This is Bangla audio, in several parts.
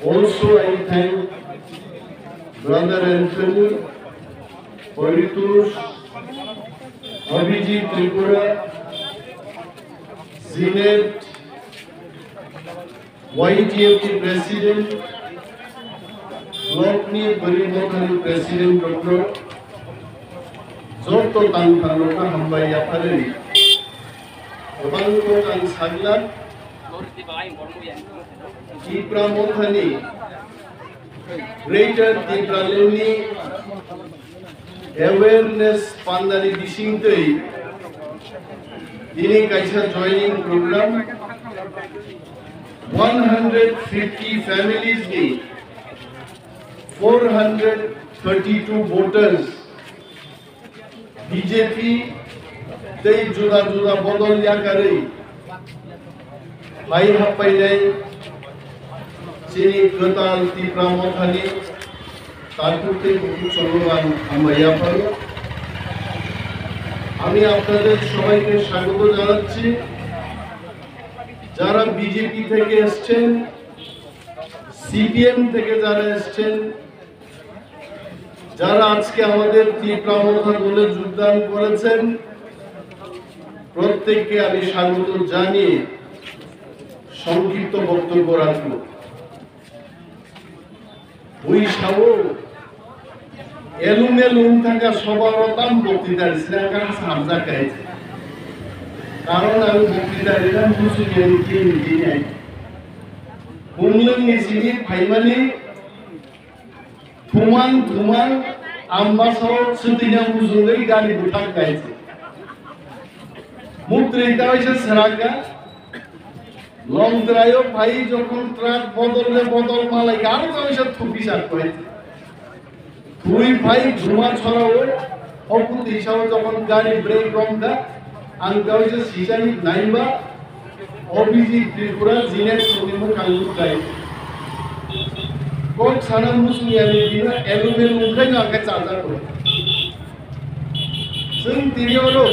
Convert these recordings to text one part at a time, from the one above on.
Also, I thank Brother Anthony, Paritush, Abhijit Tripura, Zinet, YTFT President, Lokni Parimotani President Dr. Zoto Tangkanoka Hambaya Padari, Obanko Tang Saglat, Tripura Mothani, Greater Tripura Leni, Awareness Pandari Dishintei, Dini Kaisa joining program, 150 families need 432 voters. BJP tei juda juda bodol ya kare hai hapai dai sini Gatal Tripura Mothani তারপরে বহু চলমান আমরা ইয়া পাবো আমি আপনাদের সবাইকে স্বাগত জানাচ্ছি যারা বিজেপি থেকে এসেছেন সিপিএম থেকে যারা এসেছেন যারা আজকে আমাদের ত্রিপুরা মোথা দলে যোগদান করেছেন প্রত্যেককে আমি স্বাগত জানিয়ে সংক্ষিপ্ত বক্তব্য রাখব ওই সাবো এলুমেলুম থাকা সবার দাম বক্তৃতার সিরাকার সামজা খাইছে কারণ আমি বক্তৃতা দিলাম কিছু নিজে নাই বুমলং নিছিনি ফাইমালি থুমান আম্বাসর সুতিনা মুজুঙ্গই গালি বুঠাক গাইছে মুত্রিতা হইছে সরাগা লং ড্রাইভ ভাই যখন ট্রাক বদল মালাই আর হইছে থুপি সাত কইছে তুই ভাই ধুমা ছড়াও অপুত হিসাবে যখন গাড়ি ব্রেক রংটা আনকাউছে সিজানি নাইবা অবিজি ত্রিপুরা জিনেট সমিমু কাঙ্গু গাই কোন সানা মুসলিয়ানি দিনা এলুমেল মুখাই না আগে চার্জার করে जों दिनियावनो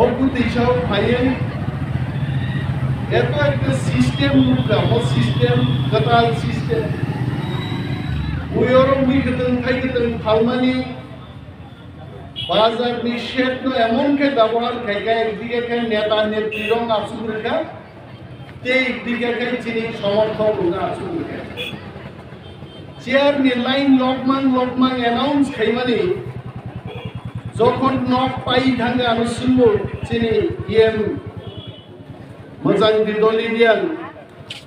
অপুত হিসাবে ভাইয়েন এত একটা সিস্টেম মুখা ও সিস্টেম গতাল সিস্টেম উইয়র মিগতন খাইগতন ফালমানি বাজার নিষেধ ন এমন কে ব্যবহার খাইগা একদিকে খাই নেতা নেত্রীরং আসুরখা তে একদিকে খাই চিনি সমর্থক উনা আসুরখা চেয়ার নি লাইন লকমান অ্যানাউন্স খাইমানি যখন নক পাই ঢাঙ্গে আমি শুনবো চিনি ইএম मोजां दिदलिनियान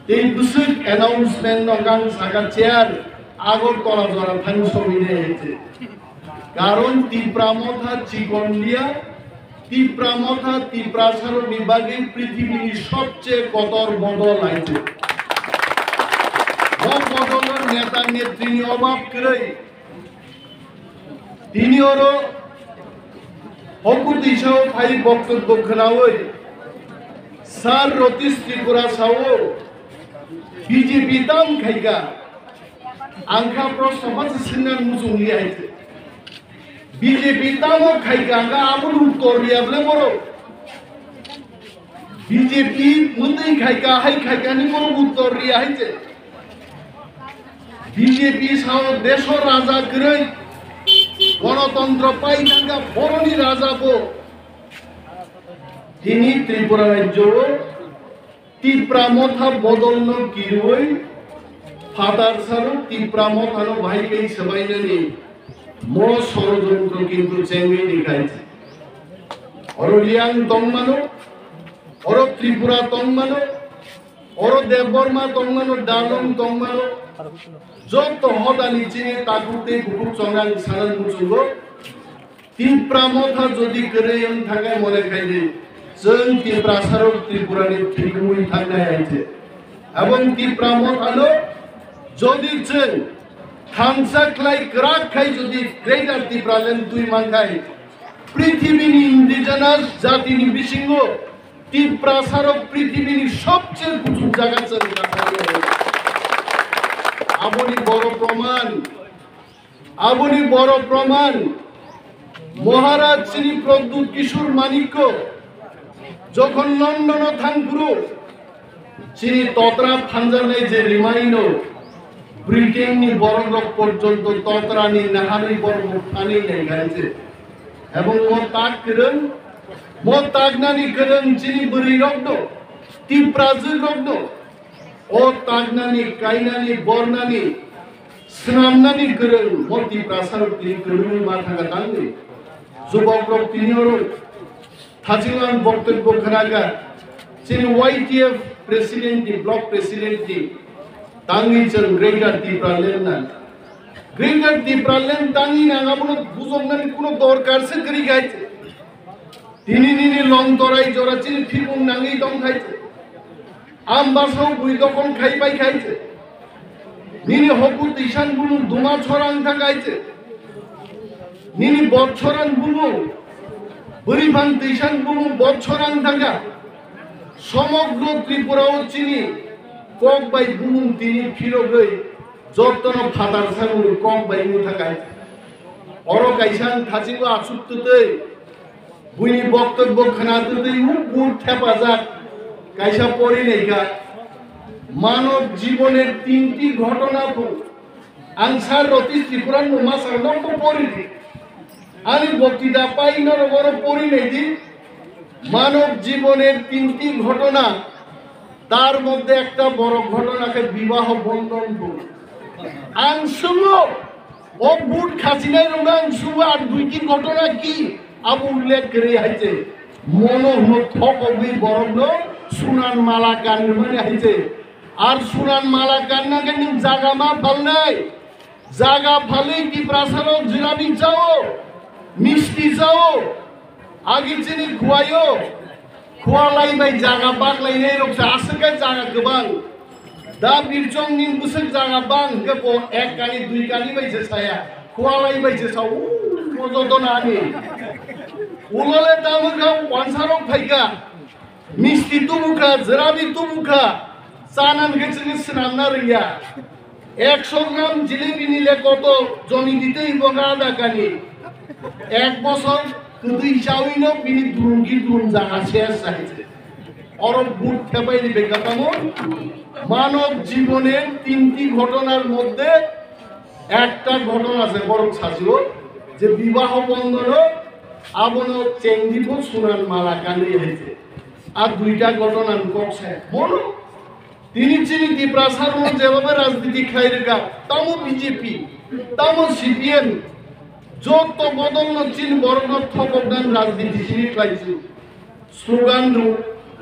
এই দুসুক অ্যানাউন্সমেন্ট নগাং সাগা চেয়ার আগরতলা জরা থাং সমিনে হয়েছে কারণ ত্রিপুরা মোথা চিকনলিয়া ত্রিপুরা সার বিভাগে পৃথিবীর সবচেয়ে কদর বদল আছে বদলের নেতা নেত্রী অভাব করে তিনি ওরও হকুত হিসাবে ভাই বক্তব্য খানাওই सार रोतिस त्रिपुरा सावो बीजेपी दाम खाइगा आंखा प्रश्न मत सिंगन मुजुंगली आइते बीजेपी दाम खाइगा आंखा आबुल उत्तर रियाबले मरो बीजेपी मुंदै खाइगा हाय खाइगा नि मरो उत्तर रिया आइते बीजेपी साव देशो राजा गरै गणतंत्र पाइ आंखा बरनि राजा बो তিনি ত্রিপুরা রাজ্য ত্রিপুরা মোথা বদলন কিরুই ফাদার সারো ত্রিপুরা মোথানো ভাইকে সবাইনানি বড় ষড়যন্ত্র কিন্তু চেঙ্গে দেখাইছে অরলিয়াং তংমানো অর ত্রিপুরা তংমানো অর দেববর্মা তংমানো ডালং তংমানো যত হদানি চিনি তাকুতে বুকু চঙ্গাং সারান মুচুগো ত্রিপুরা মোথা যদি করে থাকায় মনে খাইলে जों ত্রিপুরা সারক ত্রিপুরানি ঠিকমই থাকনায় আছে এবং ত্রিপুরা মোথানো যদি जों থানসাকলাই ক্রাক খাই যদি গ্রেটার ত্রিপুরা লেন দুই মানখাই পৃথিবীনি ইন্ডিজিনাস জাতিনি বিসিঙ্গ ত্রিপুরা সারক পৃথিবীনি সবচেয়ে উঁচু জায়গা চলে আপনি বড় প্রমাণ মহারাজ শ্রী প্রদ্যুৎ কিশোর মানিক্য যখন লন্ডন থানপুরু চিনি ততরা ফাঞ্জানাই যে রিমাইনো ব্রিটেননি বরফ পর্যন্ত ততরানি নাহানি বরফ ফানি নেই গাইছে এবং মো তাগনানি করং চিনি বুরি রক্ত তিপ্রাজু রক্ত ও তাগনানি কাইনানি বর্ণানি স্নামনানি করং মো তিপ্রাসার তিনি করুনি মাথা গাতাঙ্গি যুবক রক তিনি ওর থাজিলান বক্তব্য খানাগা চিনি ওয়াইটিএফ প্রেসিডেন্টি ব্লক প্রেসিডেন্টি tangi chen greater Tripura land tangi na ngamuno buzong na kuno dorkar se kari gaite tini long torai jora chin phibung nangi dong khaite am basau bui dokon khai pai khaite nini hoku tishan bunu duma chorang tha gaite nini botchoran bunu buri bang tishan bunu botchoran thaga সমগ্র ত্রিপুরাও চিনি কক বাই বুমুং তিনি ফিরো গই যতন ফাদার সামু কক বাই মু থাকাই অর কাইসান থাচিগো আসুত্ততে বুইনি বক্তব্য খানাতে উট থেপা যাক কাইসা পড়ি নেইকা মানব জীবনের তিনটি ঘটনা আনসার রতি ত্রিপুরার নুমা সারদম তো পড়ি আমি বক্তৃতা পাই নর বড় পড়ি নেই দি মানব জীবনের তিনটি ঘটনা তার মধ্যে একটা বড় ঘটনাকে বিবাহ বন্ধন বলে আংশুঙ্গ ও বুট খাসিনাই রোগা আংশুঙ্গ আর দুইটি ঘটনা কি আবু উল্লেখ করে আইছে মনোহন থক অবি বরগ্ন সুনান মালা কান মানে আইছে আর সুনান মালা কান না কেন জায়গা মা ভাল নাই জায়গা ভালে কি প্রাসারও জিরাবি যাও মিষ্টি যাও आगे चिनी खुआयो खुआलाई बाय जागा बागलायनाय रखसा आसोका जागा गोबां दा बिरचं निन बुसक जागा बां गपो एक कानि दुई कानि बायसे साया खुआलाई बायसे साउ मजदनानि उलले दामगा वानसारो फाइगा मिस्ति तुमुखा जराबि तुमुखा सानान गेचनि सनामना रिया 100 গ্রাম জিলিপি নিলে কত জমি দিতেই বগা দাকানি এক বছর কিন্তু হিসাবইনো বিনি দুরুঙ্গি দুরুং জায়গা শেষ চাইছে অরব বুট খেপাই দিবে কাতামো মানব জীবনের তিনটি ঘটনার মধ্যে একটা ঘটনা আছে বড় ছাজিও যে বিবাহ বন্ধন আবনো চেঙ্গিব সুনান মালা কান্দি হয়েছে আর দুইটা ঘটনা কমছে মনো তিনি চিনি ত্রিপ্রাসার যেভাবে রাজনীতি খাই রেখা তামো বিজেপি তামো সিপিএম যত বদল চিন বর্গ থকদান রাজনীতি চিনি খাইছে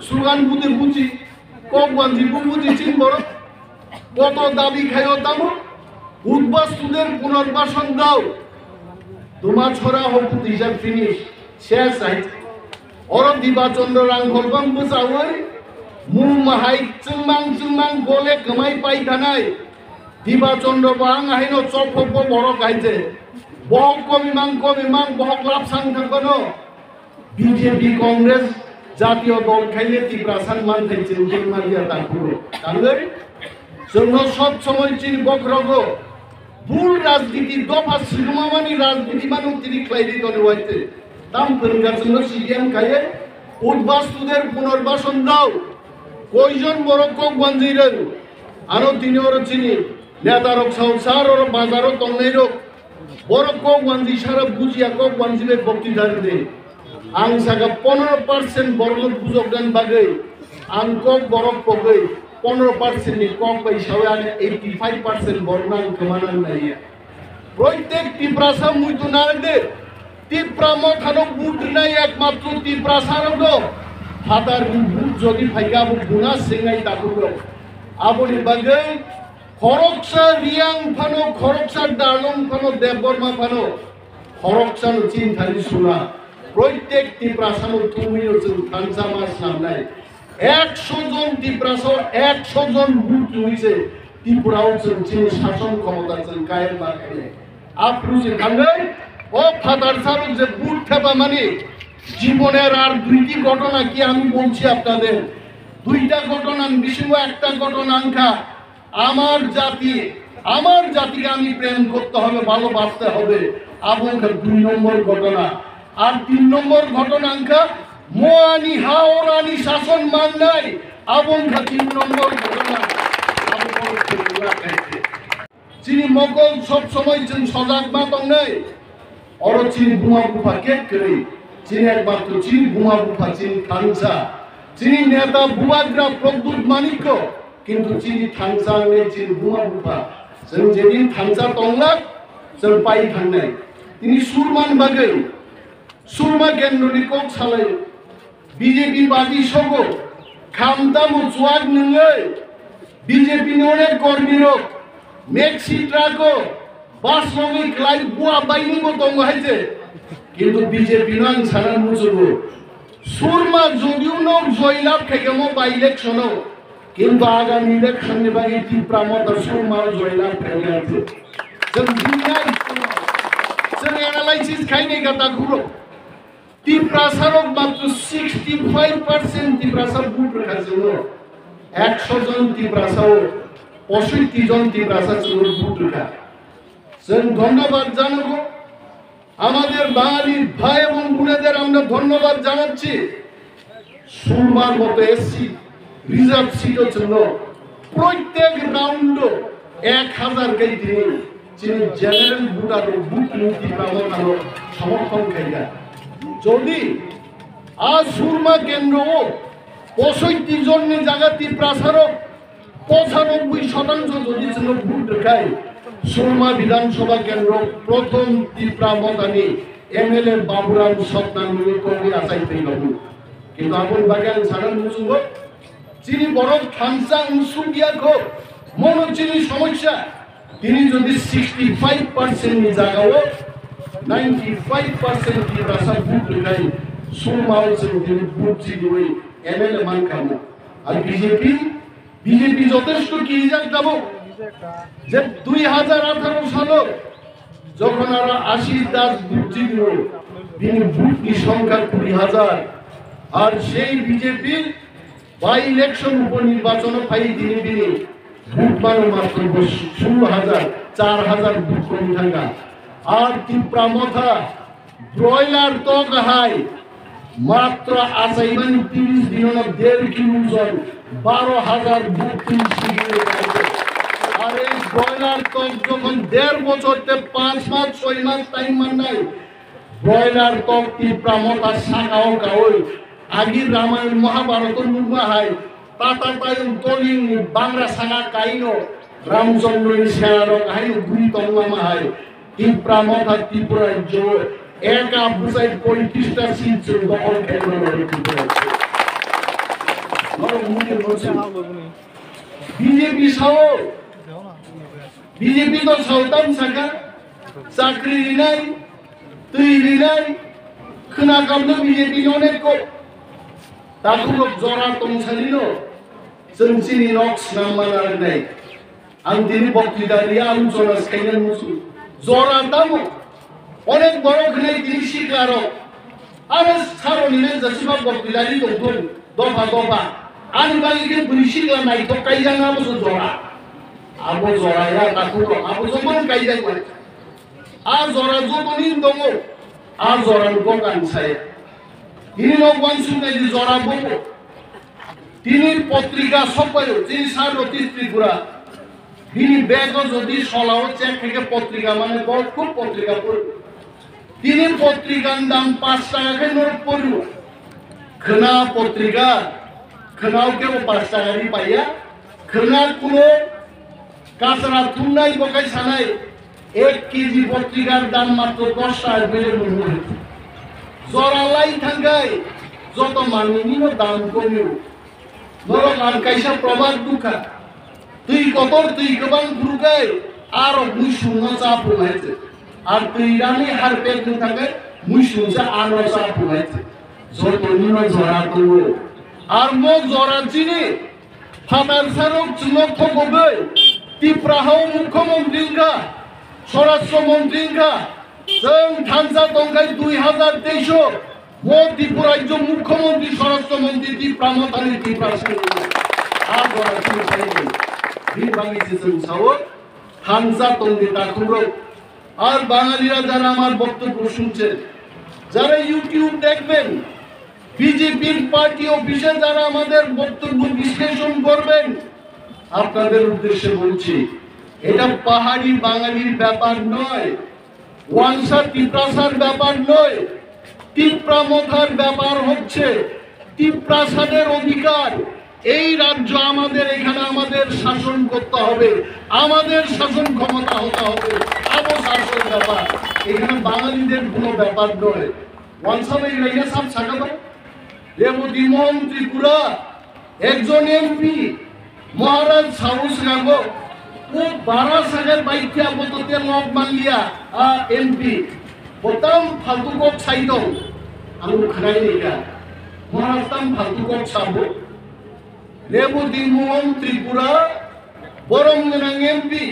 স্লোগান বুঝে বুঝি কক বান্ধি বুঝি চিন বড় কত দাবি খাইও তামো উদ্বাস্তুদের পুনর্বাসন দাও তোমার ছড়া হোক হিসাব ফিনিশ শেষ আইছে অর দিবাচন্দ্র রাং হলবাং বুঝাওই মু মাহাই চুংমাং বলে কমাই পাই থানাই দিবাচন্দ্র বাং আহিনো চফপ বড় গাইছে বহক কমিমাং বহক লাভ সাং থাকনো বিজেপি কংগ্রেস জাতীয় দল খাইলে ত্রিপ্রাসান মান থাইছে উজেন মারিয়া তাকুরো তাহলে জন্য সব সময় চিন বকরগ ভুল রাজনীতি দফা সিনেমামানি রাজনীতি মানুষ তিনি খাইলি দলে হইতে দাম পরিকার জন্য সিডিএম খাইয়ে উদ্বাস্তুদের পুনর্বাসন দাও কয়জন বড় কক বাঞ্জিরেন আরো তিনি ওর চিনি নেতারক সংসার ওর বাজারও তন্নাই রোগ বড় কক বাঞ্জি সারা বুঝিয়া কক বাঞ্জিবে বক্তৃতা দে আং সাগা 15% বড়লোক বুঝক দেন বাগে আং কক বড় পগৈ 15% নি কক পয়সাও আনে 85% বড়নাং কমানান নাই প্রত্যেক ত্রিপ্রাসা মুইতো না দে ত্রিপ্রাম খানো বুট নাই একমাত্র ত্রিপ্রাসারক হাতার বুট যদি ফাইকা বুনা সিংাই তাকুরো আবনি বাগে খরকসা রিয়াং ফানো খরকসা ডালং ফানো দেববর্মা ফানো খরকসা চিন থালি সুনা প্রত্যেক ত্রিপ্রাসানো তুমিও जों খানসা মাস নামনাই 100 জন ত্রিপ্রাসা 100 জন বুট হইছে ত্রিপুরাও जों চিন শাসন ক্ষমতা जों কায়েম বানাইলে আপরুজে কাঙ্গে ও ফাদার সারু যে বুট থাবা মানে জীবনের আর দুইটি ঘটনা কি আমি বলছি আপনাদের দুইটা ঘটনা বিশেষ একটা ঘটনা আঙ্কা আমার জাতিকে আমি প্রেম করতে হবে ভালোবাসতে হবে আপনার 2 নম্বর ঘটনা আর 3 নম্বর ঘটনা আঙ্কা মোয়ানি হাওরানি শাসন মান নাই abon khati নম্বর ঘটনা abon Tripura খাইছে চিনি মকল সব সময় চিন সজাগ বা তংনাই অর চিনি বুমা বুফা কেক করে চিনি একবার তো চিনি বুমা বুফা চিনি থাংসা চিনি নেতা বুবাগ্রা প্রদ্যুৎ মানিক্য কিন্তু চিনি থাংসা নে চিনি বুমা বুফা जों যেদিন থাংসা তংলাক जों পাই থাংনাই তিনি সুরমান বাগৈ সুরমা কেন্দ্রনি কক সালাই বিজেপি বাদী সগ খামতাম জোয়াক নङै বিজেপি नि अनेक কর্মীরক মেক্সি ট্রাকো বাস লগै ক্লাই বুয়া বাইনিবো দङ हायजे কিন্তু বিজেপি নাং সারা মুজুগো সুরমা যদিও নক জয়লাভ খেকেমো বাই ইলেকশনও কিন্তু আগামী ইলেকশনनि बागै ত্রিপুরা মত সুরমা জয়লাভ খেকে আছে जों बुंनाय जों एनालाइसिस खायनाय गाता गुरो ত্রিপুরা সারক মাত্র 65% ত্রিপুরা সার ভোট রাখাছিল 100 জন ত্রিপুরা সার 65 জন ত্রিপুরা সার ভোট রাখা जों ধন্যবাদ জানাবো আমাদের বাঙালি ভাই এবং বোনেদের আমরা ধন্যবাদ জানাচ্ছি সুরমার মতো এসসি রিজার্ভ সিটের জন্য প্রত্যেক রাউন্ড 1000 গাই দিনে যিনি জেনারেল ভোটার ভোট নীতি প্রাবধান সমর্থন খাইয়া যদি আজ সুরমা কেন্দ্র 65 জন জায়গা ত্রিপুরা সারক 95% যদি ছিল ভোট রাখায় সুরমা বিধানসভা কেন্দ্র প্রথম ত্রিপুরা মতানি এমএলএ বাবুরাম সত্তান কবি আসাই পেলাম কিন্তু আপন বাগান সারান মুসুব যিনি বড় থাংসা সিনিয়াখো মনো যিনি সমস্যা তিনি যদি 65% নি জায়গাও 95% ত্রিপুরা সার ভোট রাখায় সুরমা যদি ভোট জিতবে এমএলএ মান কামো আর বিজেপি যথেষ্ট কি হিসাব দেব যে 2018 সালে যখন আর আশিস দাস ভোট জিতল তিনি ভোটনি সংখ্যা 20,000 আর সেই বিজেপি বাই ইলেকশন উপনির্বাচন পাই দিনে দিনে ভোট পানো মাত্র 16,000 4,000 ভোট কমি থাকা আর ত্রিপুরা মথা ব্রয়লার তক হাই মাত্র আসাইমান 30 দিন 1.5 কিলো জন 12,000 ভোট শিখিয়ে আর এই ব্রয়লার তক যখন 1.5 বছরতে 5 মাস 6 মাস টাইম মান নাই ব্রয়লার তক ত্রিপুরা মথা শাখাও গাওই আগি রামায়ণ মহাভারত নুমা হাই তাতা তায়ুম তলিং বাংলা সাঙা কাইনো রামচন্দ্রনি সেনারক হাই গুরি তংমা হাই ত্রিপুরা মথা ত্রিপুরা জো একা বুঝাই 35টা সিট দখল কেন্দ্র বিজেপি সাও বিজেপি তো সাউতাম সাকা চাকরি রিনাই তুই রিনাই খনা কামনো বিজেপি অনেক কো তাকুলো জরা তংসালিনো जोंसिनि नक्स नामानार নাই आं दिनै बक्तृतानि आलोचना साइनान मुसु जरा दामो অনেক বড় খনে দিন শিকার আর সারনিনে জসিবা বক্তৃতানি দংতন দফা দফা আনি বাগিকে বুরিশিলা নাই তো কাইজানা মুসু জরা আবো জরায়া তাকুলো আবো জমন কাইজাই মানে আ জরা জতনি দङ আ জরান গগান সাই তিনি নগবানসু নাই জরা বকো তিনি পত্রিকা সবাই যিনি সার ত্রিপুরা তিনি ব্যাগ যদি সলাও চেক থেকে পত্রিকা মানে খুব পত্রিকা পড়বে তিনি পত্রিকার দাম 5 টাকা করে নোট পড়ল খনা পত্রিকা খনাও কেউ 5 টাকা দি পাইয়া খনা কোনো কাছরা তুনাই বকাই সানাই 1 কেজি পত্রিকার দাম মাত্র 10 টাকা বেড়ে মনে জরালাই থাঙ্গাই যত মানিনিও দাম কমিও ধরো আর কাইসা প্রবাদ দুখা তুই কত তুই গবান গুরুগাই আর মুই শূন্য চাপ হইছে আর তুই রানি হার পেট থাকে মুই শুনছে আর চাপ হইছে যত নিন জরা তো আর মোক জরা চিনি ফাটার সারক লক্ষ্য করবে ত্রিপুরা মুখ্যমন্ত্রীঙ্কা স্বরাষ্ট্রমন্ত্রীঙ্কা जों थांसा दंगाई 2023 वो त्रिपुरा जो मुख्यमंत्री स्वराष्ट्रमंत्री ত্রিপুরা মতানি ত্রিপুরা আর বড় কি চাইবে বিভাগী সিস্টেম সাও থাংসা তঙ্গি তাকুরো আর বাঙালিরা যারা আমার বক্তব্য শুনছেন যারা ইউটিউব দেখবেন বিজেপির পার্টি অফিসে যারা আমাদের বক্তব্য বিশ্লেষণ করবেন, আপনাদের উদ্দেশ্যে বলছি, এটা পাহাড়ি বাঙালির ব্যাপার নয়, ওয়ানসা তিপ্রাসার ব্যাপার নয়। তিপ্রা মথার ব্যাপার হচ্ছে তিপ্রাসাদের অধিকার। এই রাজ্য আমাদের, এখানে আমাদের শাসন করতে হবে, আমাদের শাসন ক্ষমতা হতে হবে, শাসন ব্যাপার, এখানে বাঙালিদের কোনো ব্যাপার নয়। রেবতী মোহন ত্রিপুরা একজন এমপি, মহারাজ সাহস গাঙ্গো ও 12 সালের বাইকে আপাতত লক মানলিয়া এমপি বলতাম ফালতু কক সাইদ আমি খাই নিকা মহারাজ তাম ফালতু কক সাবো রেবতী মোহন ত্রিপুরা বরং এমপি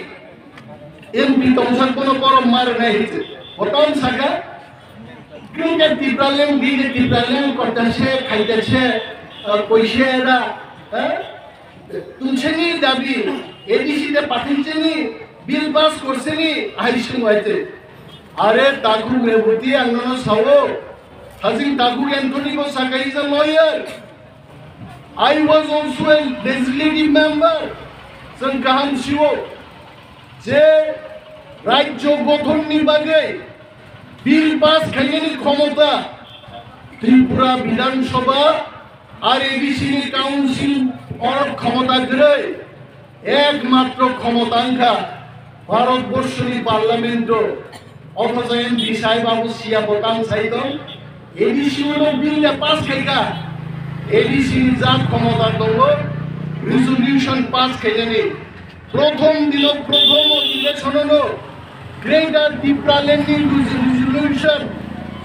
এমপি তমসার কোনো পরম মার নাই হইছে বলতাম সাকা ক্রিকেট টিপ্রালেম গিয়ে টিপ্রালেম করতেছে খাইতেছে কইছে এরা তুলছেনি দাবি এডিসিতে পাঠিয়েছেনি বিল পাস করছেনি আইসিং হইতে আরে তাকু রেবতী আঙ্গন সাও হাজিং তাকু অ্যান্টনি কো সাকা is a lawyer I was also a legislative member जों गाहाम सिओ जे राज्य गठननि बागै बिल पास खालामनायनि क्षमता त्रिपुरा विधानसभा और एडिसिनि काउन्सिल और क्षमता गै एकमात्र क्षमतांखा भारतबर्षनि पार्लामेंट अथजयन बिसाय बाबू सिया बटान साइदन एडिसिनि बिल पास खाइगा एडिसिनि जा क्षमता दङ রেজলিউশন পাস খাইলেনি প্রথম দিন প্রথম ইলেকশননো গ্রেটার ত্রিপুরা ল্যান্ডিং রেজলিউশন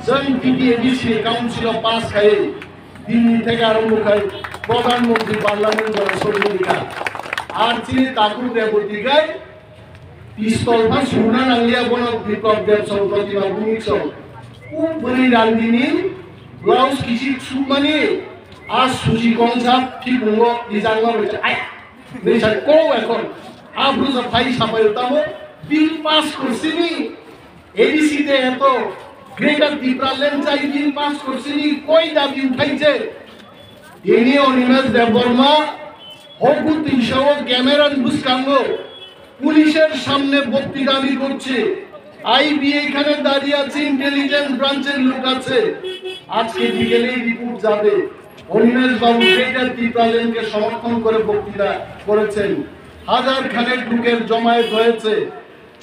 जों টিডিএডিসি কাউন্সিল পাস খাই দিল্লি থেকে আরম্ভ খাই প্রধানমন্ত্রী পার্লামেন্ট সরকারিকা আর চিনি তাকু রেবতী গায় পিস্তল বা সুনা নালিয়া বন বিপ্লব দেব প্রতিভা ভূমিক উপরি রান্দিনী ব্লাউজ কিছু সুমানি আর সুজি কনসাপ ঠিক হলো ডিজাইন হয়েছে আয়া নেশার কো এখন আব্রুজা ভাই সাপাই তামো বিল পাস করছিনি এডিসিতে এত গ্রেটার ত্রিপুরা ল্যান্ড চাই বিল পাস করছিনি কই দাবি উঠাইছে তিনি অনিমেষ দেববর্মা হকু 300 ক্যামেরান বুসকাঙ্গো পুলিশের সামনে বক্তৃতামি করছে আইবি এখানে দাঁড়িয়ে আছে ইন্টেলিজেন্স ব্রাঞ্চের লোক আছে আজকে বিকেলেই রিপোর্ট যাবে অনিমেষ বাবু গ্রেটার ত্রিপুরা ল্যান্ডকে সমর্থন করে বক্তৃতা করেছেন হাজার খানেক লোকের জমায়েত হয়েছে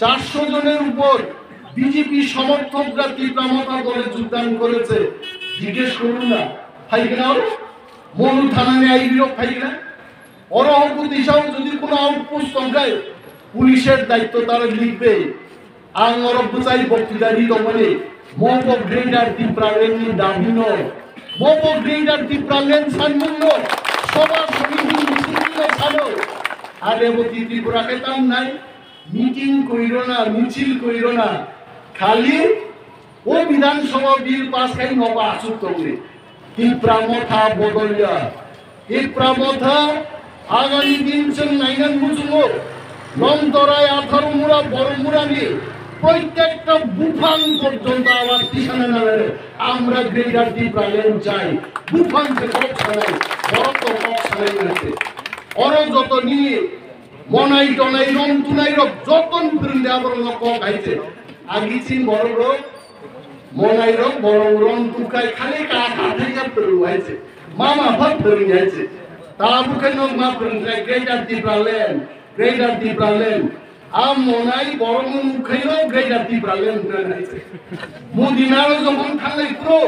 400 জনের উপর বিজেপি সমর্থকরা ত্রিপুরা মথা দলে যোগদান করেছে জিজ্ঞেস করুন না ফাইগনা মনু থানানে আইবিরো ফাইগনা অরহকু দিশাও যদি কোনো আউটপোস্ট সংখ্যায় পুলিশের দায়িত্ব তারা লিখবে আং অরবচাই বক্তৃতা দিত বলে মব গ্রেটার ত্রিপুরা ল্যান্ডনি দাবি নয় মব গ্রেটার ত্রিপুরা ল্যান্ড সানমুন্ন সভা সমিতি মিছিল ছাড়ো আর রেবতী ত্রিপুরা খেতাম নাই মিটিং কইরো না মিছিল কইরো না খালি ও বিধানসভা বিল পাস খাই নবা আসুক তবে ত্রিপুরা মথা বদলিয়া ত্রিপুরা মথা আগামী দিন जों নাইনান বুঝবো লন্তরায় 18 মুড়া বড় মুড়া নিয়ে প্রত্যেকটা বুফাং পর্যন্ত আবার দিশানা নামে আমরা গ্রেটার ত্রিপুরা ল্যান্ড চাই বুফাং থেকে কক ছাড়াই বড় তো কক ছাড়াই আছে অর যত নিয়ে মনাই টনাই রং তুনাই রক যতন ফিরলে আবার কক আইছে আগিছিন বড় রোগ মনাই রক বড় রং তুকাই খালি কা কাঠে যা পড়ু আইছে মামা ভাত পড়ি আইছে তা বুকে নক মা পড়ি greater Tripura land greater Tripura land আম মনাই বড় মুখাইলো গ্রেটার ত্রিপুরা ল্যান্ড আইছে मोदीनारो जमन थांगे प्रो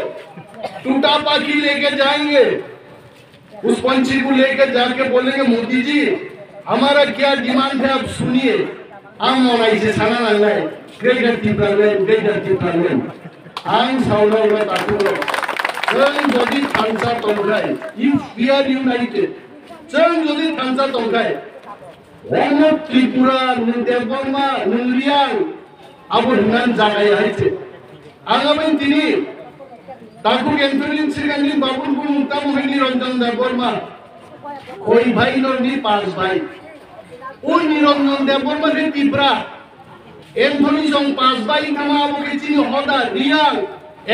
टूटा पाखी लेके जाएंगे उस पंछी को लेकर जाके बोलेंगे मोदी जी हमारा क्या डिमांड है आप सुनिए आम मोनाई से साना नांगाय ग्रेटर त्रिपुरा ल्যান্ড आं साउलाउला ताकुलो जों जदि थांसा तंगाय इफ वी आर यूनाइटेड जों जदि थांसा तंगाय अन त्रिपुरा देबबर्मा नुंलियां आबो हिनान जागाय आइছে आगामी दिनी ताकू एंटोनिन सिरगांनि बाबुन को मुक्ता मोहिनी रंजन देबबर्मा कोई भाई नरनी 5 भाई ओई निरंजन देबबर्मा रे त्रिपुरा एंटोनी जों 5 भाई कामा आबो केचिनि हदा रियां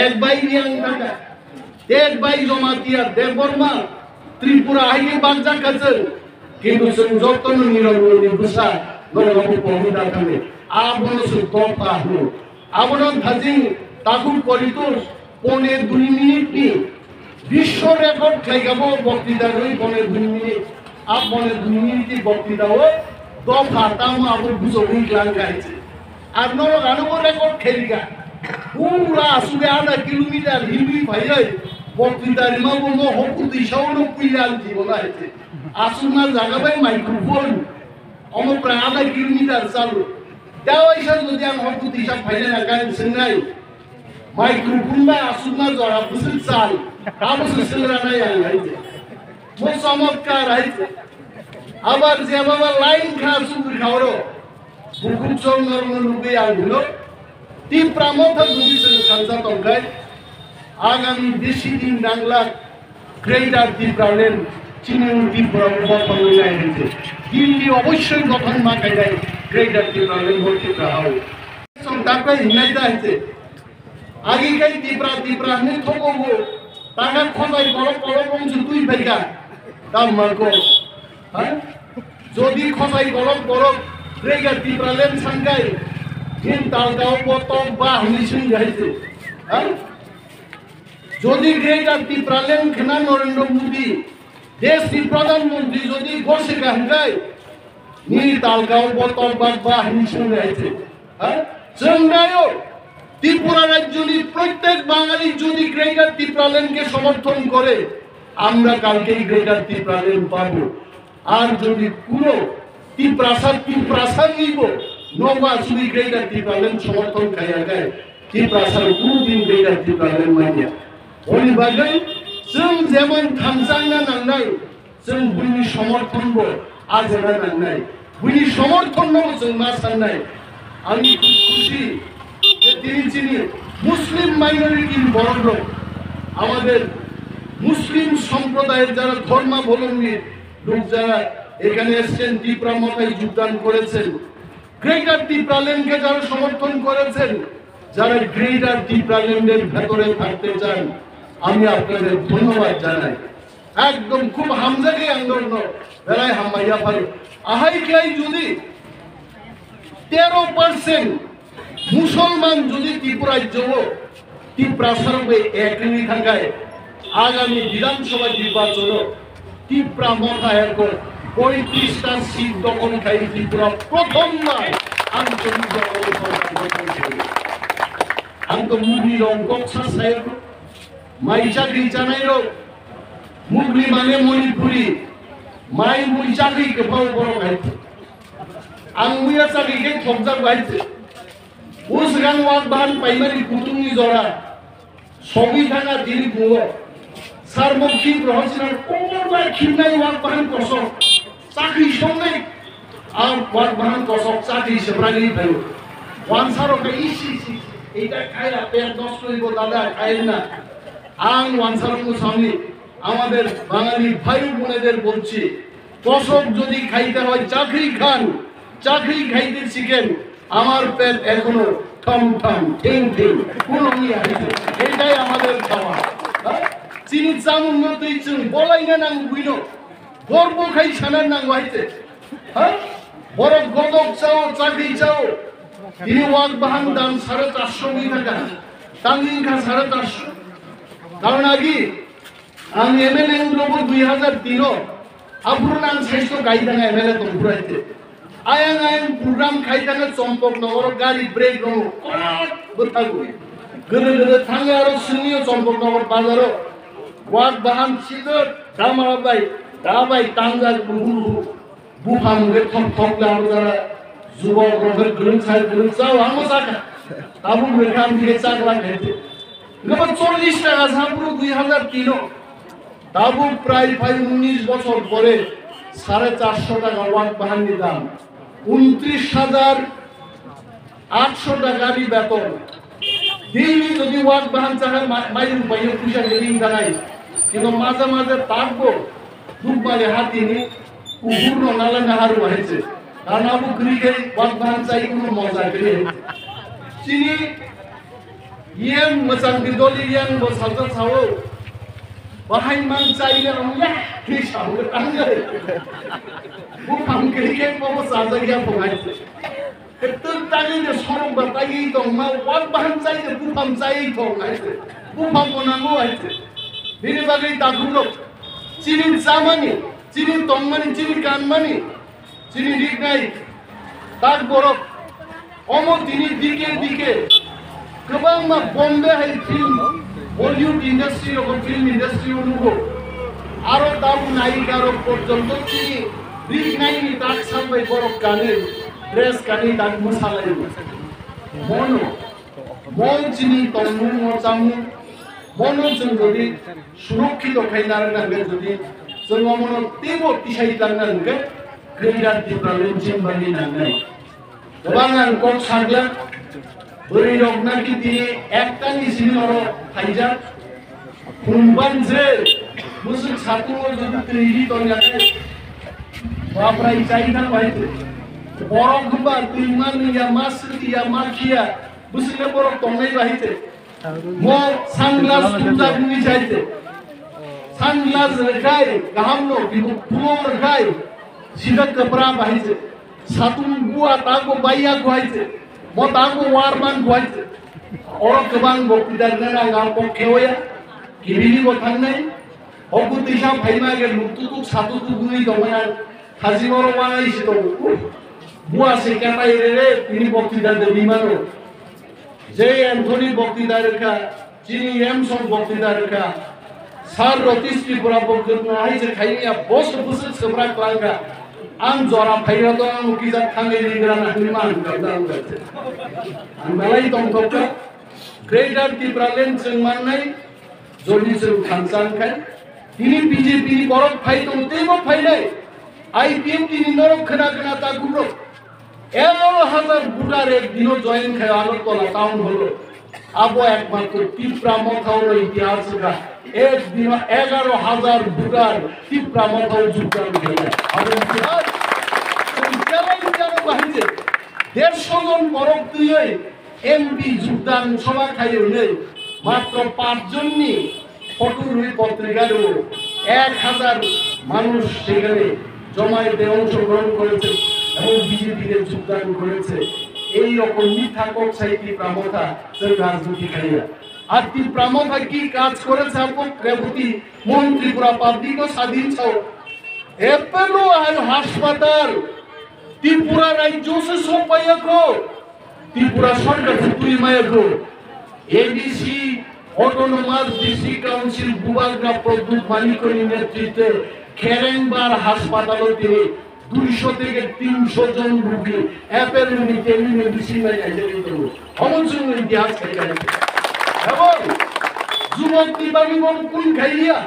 एक भाई रियां थाका देख बाई जमातिया देख बर्मा त्रिपुरा आइनि बांजा कजन किन्तु जों जतन निरंगनि बुसा नरगबु पहुदा थाङे आबनो जों दफा हो आबनो थाजिं ताकु करितो पने 2 मिनिटनि विश्व रेकर्ड खाइगाबो बक्तिदा रइ पने 2 मिनिट आप पने 2 मिनिटनि बक्तिदाओ दफा ताम आबो बुजोगुं लांगाइছে আর নরক আনবো রেকর্ড খেলিগা পুরা আসুগে আধা কিলোমিটার হিবি ভাইয়াই বক্তৃতার মাগো মো হকুতি সাউনো কুইলাল জীবন আছে আসুনা জায়গাবাই মাইক্রোফোন অম প্রায় আধা কিলোমিটার চালু তাও এসে যদি আমি হকুতি সব ভাইলে না গান সিংনাই মাইক্রোফোন বা আসুনা জড়া বুঝল চাল কাবসে সিলরা নাই আইছে মো চমৎকার আইছে আবার যে বাবা লাইন খা সুন্দর খাওয়ারো buku chongar nubi anglo Tripura motha budisem kansa tongkai agami beshi din dangla greater Tripura land Chinung Tripura bopangoi aise Dilli obosshoi gothon ma kaidai greater Tripura land hol Tripura hau song takai hinai da aise agi kai Tripura ne thokobo taka khojai boro bongsu tui baiga tam marko ha jodi khojai boro Greater Tripura land sangkai in talgao botong bah nisun jaise jodi Greater Tripura land khana Narendra Modi desh ni pradhan mantri jodi bose gahangai ni talgao botong bah nisun jaise jongnayo Tripura rajyoni প্রত্যেক বাঙালি যদি Greater Tripura land কে সমর্থন করে আমরা কালকেই Greater Tripura land পাবো আর যদি পুরো Tripura নিব নবা সুবি Greater Tripura land সমর্থন খাইয়া গায় Tripura কোনদিন Greater Tripura land মাইয়া ওই বাগै जों যেমন থামজাংনা নাংনাই जों বুনি সমর্থনবো আজরা নাংনাই বুনি সমর্থনবো जों মা সাননাই আমি খুব খুশি যে তিনি মুসলিম মাইনরিটির বড় লোক আমাদের মুসলিম সম্প্রদায়ের যারা ধর্মাবলম্বী লোক যারা এখানে এসেছেন Tripura মতায় যোগদান করেছেন Greater Tripura land কে যারা সমর্থন করেছেন যারা Greater Tripura land এর ভিতরে থাকতে চান আমি আপনাদের ধন্যবাদ জানাই একদম খুব হামজাগে আন্দোলন বেলায় হামাইয়া পারে আহাই কেই যদি 13% মুসলমান যদি ত্রিপুরায় যাব Tripura সর্বে একনি থাকায় আগামী বিধানসভা নির্বাচন Tripura মতা এখন 35টা সিট দখল খাই Tripura প্রথমবার আঞ্চলিক মুগলি রংকক সাসায় মাই চাকরি জানাইরো মুগলি মানে মণিপুরি মাই মুই চাকরি কে পাও বড় গাইছে আঙ্গুয়া চাকরি কে খবজা গাইছে উসগান ওয়াক বান প্রাইমারি কুতুমি জড়া সংবিধানা দিন গুলো সার্বক্ষী রহস্যের কোমরবাই খিনাই ওয়াক বান কসক চাকরি সঙ্গে আর ওয়াক বান কসক চাকরি সেব্রাগি ভাই ওয়ান সারো কে ইসি এইটা খাইরা পেট নষ্ট হইব দাদা খাইল না আং ওয়ান সারো সামনে আমাদের বাঙালি ভাই বোনেদের বলছি কসক যদি খাইতে হয় চাকরি খান চাকরি খাইতে শিখেন আমার পেট এখনো থম থম ঠেং ঠেং কোনো এটাই আমাদের খাওয়া চিনি চামুন মতোই চুন বলাই না নাম বুইনো গর্ব খাই সানার নাম হইতে বড় গদক চাও চাকরি চাও তিনি ওয়াক বাহান দাম 450 টাকা তাঙ্গিং খা 450 কারণ আগে আমি এমএলএ উদ্রব 2003 আবরুনান শ্রেষ্ঠ গাইদাঙ্গা এমএলএ তো ঘুরাইতে आयं program खाइदाना चम्पक नगर गाड़ी ब्रेक रहो बतागो गरे थांगे आरो सुनियो चम्पक नगर बाजारो वाक बाहान सिदर दामारा बाई तांजा बुफाम गे थम थमला जरा जुबक रगर ग्रुन चाव हम साका ताबु रेखाम दिए चाकला खाइते गबा 40 টাকা সাপুরো 2003 তাবু প্রায় 19 বছর পরে 450 টাকা ওয়াক বাহানি দাম 29,800 টাকারই বেতন দিল্লি যদি ওয়াক বাহান চাকার মাইল বাইরে পয়সা গেলিং দাঁড়াই কিন্তু মাঝে মাঝে থাকবো দুবারে হাতিনি উপূর্ণ নালা নাহারু হয়েছে কারণ আবু ক্রিকে ওয়াক বাহান চাই কোনো মজা করে চিনি ইয়াং মোজাং বিদলি ইয়াং বসালতা ছাও bahay man चाहिए होंगे कि शाम को टांगे वो हम के लिए वो साजा क्या पहुंचे तो टांगे जो सोम बताइए तो मैं वन बाहर चाहिए वो हम चाहिए तो वो हम को ना वो है मेरे बारे ताकुलो चीनी सामानी चीनी तोमनी चीनी कानमानी चीनी रिकनाई ताक बोरो ओमो चीनी दिके गोबां मा बम्बे है फिल्म बलिउड इंडस्ट्री और फिल्म इंडस्ट्री उनको आरो दाम नायिकारो पर्यন্ত তিনি রিকনাইনি তাক সামনে বড় কানে ড্রেস কানে তাক মশালাই মন চিনি তন্নু মজামু মন जों যদি সুরক্ষিত খাইনার নাগে যদি जों মন তেবো তিসাই লাंनांगे গ্রেটার ডিফারেন্স চিনবানি নাগে गोबां आं कम सागला बोरै रगनाखि दिनै एकटानि सिनिहरो थाइजा खुंबानजे मुसुक सातुङो जुदि तैरि तन्याखै बाफ्राय जायना बायदो बरफ गुबा तुइमानि या मासुति या माखिया बुसले बरफ तंनाय बायदो मो सानग्लास तुजागनि जायदो सानग्लास रखाय गाहामनो बिबो फुङो रखाय सिदा कपड़ा बायदो सातुं बुआ तागो बाया गवायदो मोतांगो वारमान गवायदो और गोबां बक्तिदारना आं पक्षेवया गिबिनि गथांनाय अगु दैसा फाइमागे लुक्तुतुक सातुतुक गुइ दंना हाजिमरो वानाइसि दं बुआ सेकानाय रे तिनि बक्तिदार देबिमानो जे एन्थनी बक्तिदारखा जिनि एमसं बक्तिदारखा सार रतिस त्रिपुरा बक्तिदारना हाइजे खाइनिया बस बुसु सोब्रा क्लांगा आं जरा फाइरा दं आं किजा थांगे लिग्राना हिमान गायदां गायते आं मलाई दंथोका ग्रेटार त्रिपुरा लेन्ड जों माननाय जदि जों थांजांखाय दिनै बीजेपी नि बरफ फाइ दं तेबो फाइनाय आईपीएम दिनै नरक खोना खोना तागुरो 11,000 भोटार एक दिनो जয়েন खाय আগরতলা টাউন হলো আবো একমাত্র ত্রিপুরা মথাওর ইতিহাস का एक दिन 11,000 ভোটার ত্রিপুরা মথাও যোগদান করে আর ইতিহাস বাহিরে 150 জন বরফ দিয়ে এমপি যোগদান সভা খাইলে মাত্র 5 জননি ফটোরুই পত্রিকারও 1000 মানুষ সেখানে জমায়েতে অংশগ্রহণ করেছে এবং বিজেপিতে যোগদান করেছে এই রকম মিথ্যা কক্সাই ত্রিপুরা মথা রাজনীতি খাইয়া আর ত্রিপুরা মথা কি কাজ করেছে আপন রেবতী মন ত্রিপুরা পাবলিক ও স্বাধীন ছাও এপেলো হাসপাতাল ত্রিপুরা রাজ্য সে সোপায়াকো ত্রিপুরা সরকার তুই মায়াকো এডিসি অটোনোমাস ডিস্ট্রিক্ট কাউন্সিল বুবাগ্রা প্রদ্যুৎ মানিকনি নেতৃত্বে খেরেংবার হাসপাতালে তিনি 200 থেকে 300 জন রোগী অ্যাপেলের টেলিমেডিসিনের এজেন্ট অমনসং ইতিহাস খাইয়া এবং যুবক নিবারণ কোন খাইয়া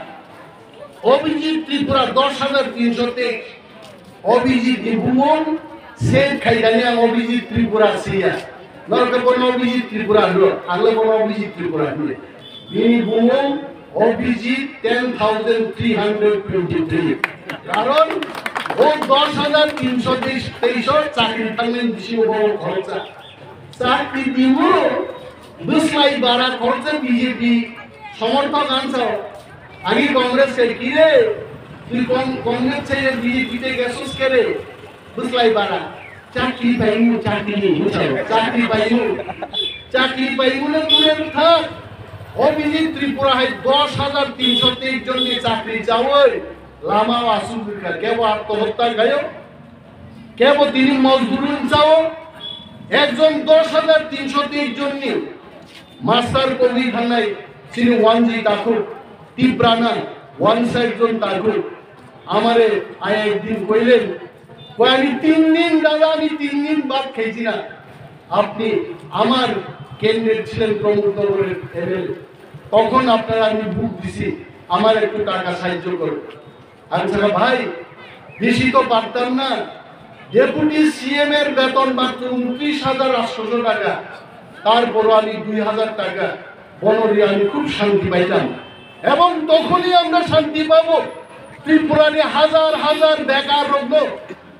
অভিজিৎ ত্রিপুরা 10,300 অভিজিৎ ভুবন সে খাইদানিয়া অভিজিৎ ত্রিপুরা সিয়া নরকে কোন অভিজিৎ ত্রিপুরা হলো আগলে কোন অভিজিৎ ত্রিপুরা হলো তিনি ভুবন অভিজিৎ 10,323 কারণ ও 10,323 চাকরি থাকলেন দিশি বড় খরচা চাকরি দিব দুসলাই বাড়া খরচা বিজেপি সমর্থক আনসার আগে কংগ্রেস কে কি রে তুই কংগ্রেস ছেড়ে বিজেপিতে গেছস কে রে দুসলাই বাড়া চাকরি পাইমু চাকরি পাইমু না দূরে থাক অভিজিৎ ত্রিপুরা হয় 10,323 জনকে চাকরি চাওয় লামা আসুকা কেবল আত্মহত্যা গায়ো কেবল তিনি মজদুরুন চাও একজন 10,323 জন নি মাস্টার কবি থানাই তিনি ওয়ানজি তাকু ত্রিপুরানা ওয়ান সাইড জন তাকু আমারে আয় একদিন কইলেন আমি 3 দিন দাদা আমি 3 দিন বাদ খাইছি না আপনি আমার কেন্দ্রের ছিলেন প্রমুখ দলের এমএলএ তখন আপনারা আমি বুক দিছি আমার একটু টাকা সাহায্য করুন আচ্ছা ভাই বেশি তো পারতাম না ডেপুটি সিএম এর বেতন মাত্র 29,800 টাকা তারপরও আমি 2,000 টাকা বনরি আমি খুব শান্তি পাইলাম এবং তখনই আমরা শান্তি পাবো ত্রিপুরারে হাজার হাজার বেকার লোক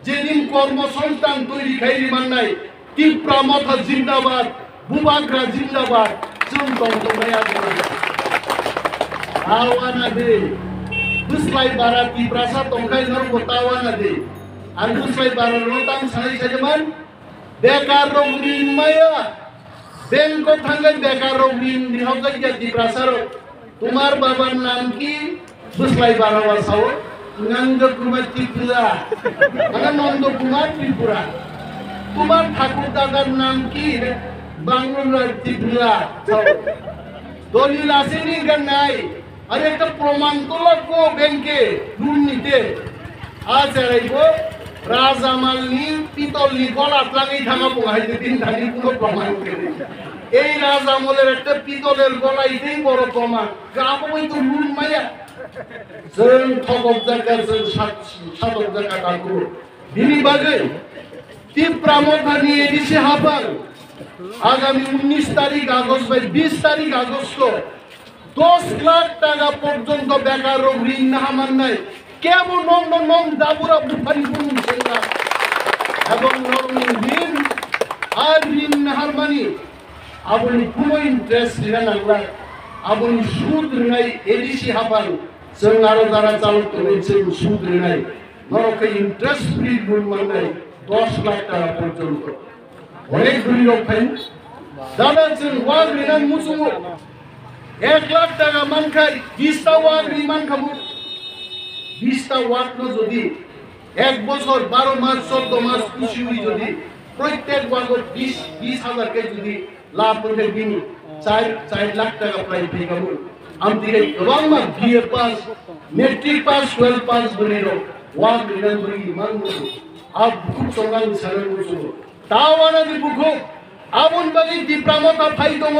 যেদিন কর্মসংস্থান তৈরি খাইলি মান্নাই ত্রিপুরা মথা জিন্দাবাদ বুবাগ্রা জিন্দাবাদ tawana de buslai bara Tripura tongkai nor tawana de আর buslai bara rotang sanai sajaman bekar rok rin maya benko thangai bekar rok rin dihaukai ya Tripura তোমার বাবার নাম কি buslai bara wasao Nung Kumar Tripura মানে নন্দ কুমার ত্রিপুরা তোমার ঠাকুর দাদার নাম কি বাংলার ত্রিপুরা দলিল আসেনি নাই আর একটা প্রমাণ তো লাগবো ব্যাংকে লোন নিতে আজ এরাইবো রাজামালনি পিতলনি গলা লাগেই থাকাবো হাইতে দিন ধানি কোনো প্রমাণ করে এই রাজামলের একটা পিতলের গলাইতেই বড় প্রমাণ গাবই তো লোন মায়া जों थगब जायगा जों सादब जायगा कागो बिनि बागै Tripura मथानि एडिसि हाबार आगामी 19 तारिख আগস্ট बाय 20 तारिख আগস্ট 10 लाख টাকা পর্যন্ত বেকার রোগ ঋণ না মাননাই কেবল নং দাবুরা বুফারি বুনছেন না এবং ঋণ আর ঋণ নাহার মানি আপনি কোনো ইন্টারেস্ট দিলেন না আপনি সুদ নাই এডিসি হাবার जों आरो दारा चालू करेছে সুদ নাই নরকে ইন্টারেস্ট ফ্রি লোন মানে 10 লাখ টাকা পর্যন্ত অনেক ধনী লোক ভাই দাদা जों ওয়াগ ঋণ মুসুমু 1 লাখ টাকা মানখাই 20 টা ওয়াগ ঋণ মানখামু 20 টা ওয়াগ ন যদি 1 বছর 12 মাস 14 মাস খুশি হই যদি প্রত্যেক ওয়াগত 20 হাজার কে যদি লাভ হতে দিন 4 লাখ টাকা প্রায় পেগামু আমদিকে গোবাং মা BA pass matric pass 12 pass বনেরো ওয়াগ ঋণ বই মানগো আব খুব সঙ্গাং সারেন মুসু তাওয়ানা দি বুখো আবন বাগি Tripura মথা ফাই দङ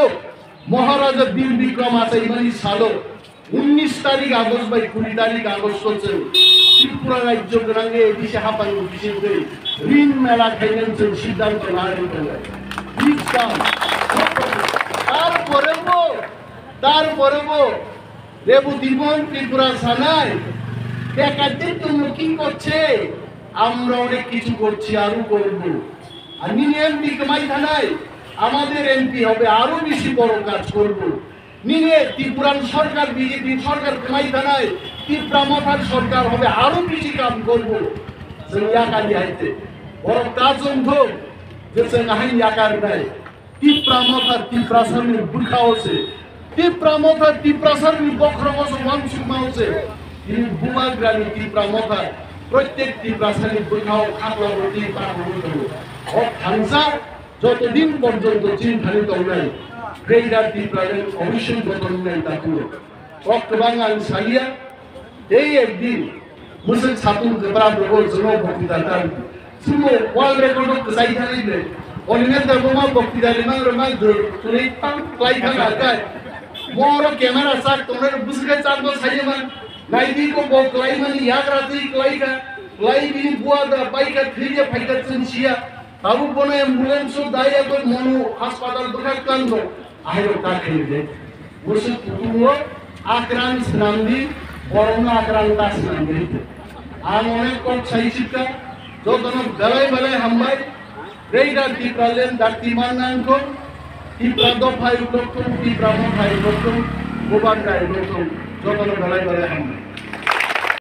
মহারাজা বীর বিক্রম আচাই মানি সালো 19 তারিখ আগস্ট বাই 20 তারিখ আগস্ট হচ্ছে Tripura রাজ্য গ্রাঙ্গে এডিসি হাপাং বিশেষে ঋণ মেলা খাইলেন সিদ্ধান্ত না নিতে ইসলাম তারপরে রেবতি বন Tripura সানাই দেখাতে তুমি কি করছে আমরা অনেক কিছু করছি আরো করব আর এমপি কমাই থানাই আমাদের এমপি হবে আরো বেশি বড় কাজ করব নিয়ে ত্রিপুরান সরকার বিজেপি সরকার কমাই থানাই Tripura মথার সরকার হবে আরো বেশি কাম করব ইয়াকালি হাইতে বড় কাজ অন্ধ যে নাহি ইয়াকার নাই Tripura মথা Tripura সামনে বুখা হচ্ছে Tripura মথা Tripura সামনে বক্রবস ওয়াংশু মাউছে তিনি বুমা গ্রামী Tripura মথা প্রত্যেক Tripura সামনে বুখাও খাতলা বটি পাবো ও থানসা যতদিন পর্যন্ত চিন্তানি তলাই গ্রেডার Tripura অবশ্যই গঠন নাই তাকু অক্টবাঙ্গাল সালিয়া এই একদিন মুসলিম ছাতুন জবরা বগল জনো বক্তৃতার সুমো ওয়াল রেকর্ড কসাই থানিলে অনিমের দরমা বক্তৃতারে মাং তুই পাং ক্লাই থাকা আকায় মোর ক্যামেরা সাক তোমরা বুঝকে চাঁদো সাইমান নাইদি কো বক ক্লাই মানি ইয়াগ রাতি ক্লাই বিনি বুয়া দা বাইকা থ্রিজে ফাইটা চনসিয়া তারু বনে অ্যাম্বুলেন্স দাইয়া তো মনু হাসপাতাল দোকান কান্দ আইরো তা খেলে মুসলিম কুতুমো আক্রান্ত নামদি করোনা আক্রান্ত নামদি আর অনেক কম সাইসিকা যতন বেলায় হামবাই রেইডা Tripura লেন দাতি মানাঙ্কো Tripura দফাই লক্ষ Tripura মথাই লক্ষ গোবাঙ্গাই লক্ষ যতন বেলায় হামবাই